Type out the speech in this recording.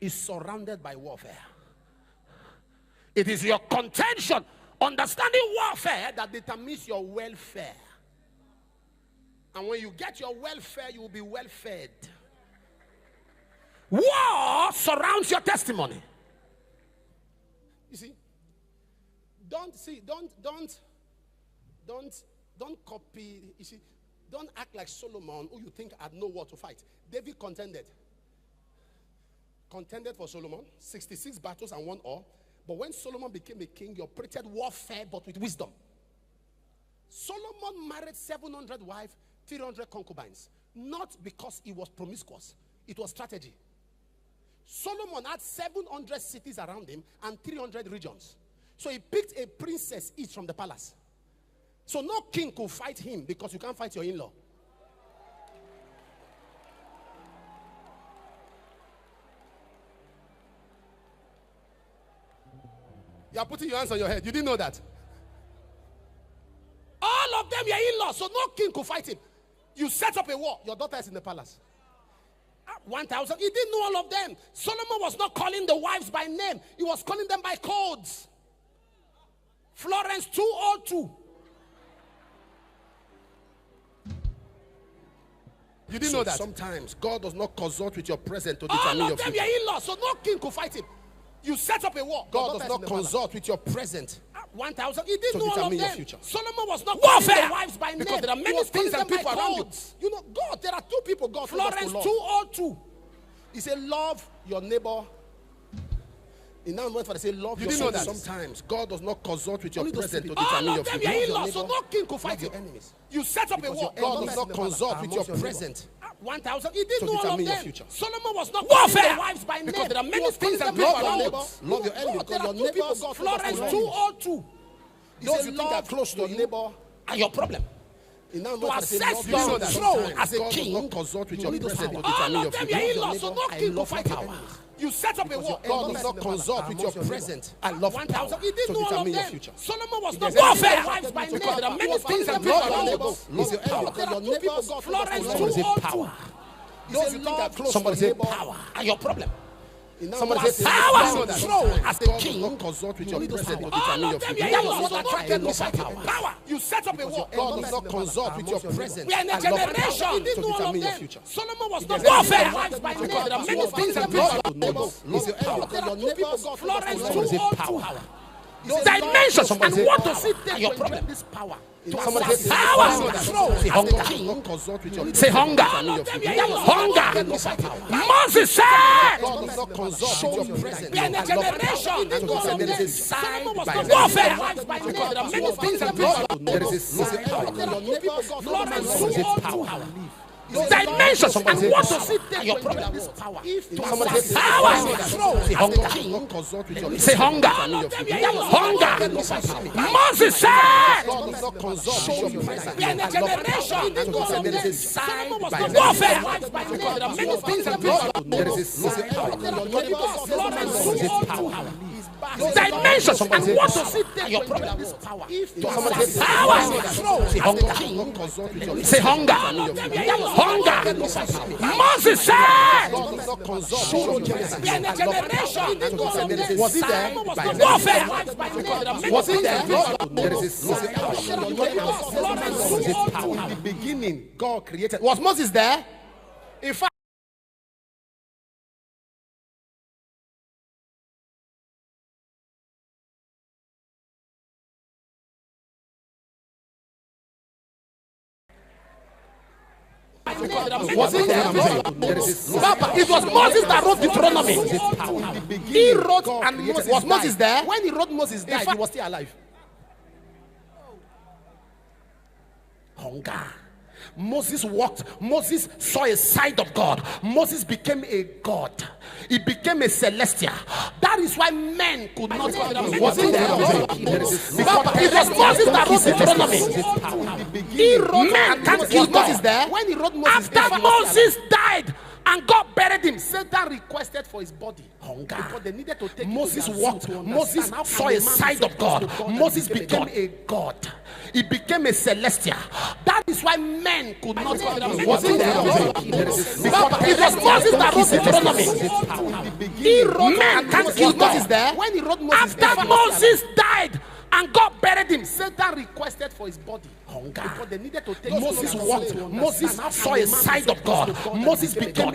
is surrounded by warfare. It is your contention, understanding warfare, that determines your welfare. And when you get your welfare, you will be well fed. War surrounds your testimony. You see, don't copy. You see, don't act like Solomon, who you think had no war to fight. David contended for Solomon, 66 battles and 1 all. But when Solomon became a king, he operated warfare, but with wisdom. Solomon married 700 wives, 300 concubines. Not because he was promiscuous. It was strategy. Solomon had 700 cities around him and 300 regions. So he picked a princess each from the palace. So no king could fight him because you can't fight your in-law. You are putting your hands on your head. You didn't know that? All of them are in-law, so no king could fight him. You set up a war. Your daughter is in the palace. 1,000. He didn't know all of them. Solomon was not calling the wives by name. He was calling them by codes. Florence 202. You didn't know that? Sometimes God does not consult with your present to determine your future. All of them are in-law, so no king could fight him. You set up a war. God does not consult with your present. 1,000. He didn't know all of them. Solomon was not calling the wives by name. Because there are many things and people around you. You know, God, there are 2 people God Florence 202. He said, love your neighbor. In now moment, I say, love your neighbor. Sometimes God does not consult with your present to determine your future. In-law, so no king could fight your enemies. You set up a war. God does not consult with your present. 1,000. He didn't know all of them. Solomon was not calling the wives by name. Because there are many things and people around you. Love your enemy. There are 2 people God. Florence 202. Those you think are close to your neighbor are your problem. To assess your throne as a king, all of them are in-law, so no king could fight you. You set up a war. God does not consult with your present. I love 1,000. He didn't know all of them. Solomon was not warfare. Wives by name. There are many things and people around you. Love your enemy. There are 2 people God. Florence 202. Those you think are close. Somebody say power are your problem. Somebody say power throne as the king. Not consult with your present to determine your future. That was what attracted me. Power. You set up a war. God does not consult with your present. We are in a generation to determine your future. Solomon was not warfare. Wives by name. There are many things and people. Love your enemy. There are 2 people God. Florence 202. Dimensions and what does it take your problem? This power. Somebody say power. Say hunger. Hunger. Moses said, we are in a generation. Warfare. There are many things and people. Dimensions and what does it take your problem? This power. Power. Say hunger. Hunger. Moses said, we are in a generation. Warfare. There are many things and people. Dimensions and what does it take your problem? This power. Power. Say hunger. Hunger. Moses said, we are in a generation. Was it there? Warfare. Was it there? In the beginning, God created. Was Moses there? In fact, was it there? Papa, it was Moses that wrote Deuteronomy. He wrote, and was Moses there? When he wrote, Moses died. He was still alive. Hunger. Moses walked. Moses saw a side of God. Moses became a god. He became a celestial. That is why men could not. Was it there? It was Moses that wrote Deuteronomy. He wrote. Man can't kill Moses there. When he wrote Moses, after Moses died and God buried him, Satan requested for his body. Hunger. Because they needed to take Moses walked. Moses saw a side of God. Moses became a god. It became a celestial. That is why men could not. Was it there? It was Moses that wrote Deuteronomy. He wrote men can't kill Moses there. When he wrote Moses, after Moses died and God buried him, Satan requested for his body. Hunger. Because they needed to take Moses walked. Moses saw a side of God. Moses became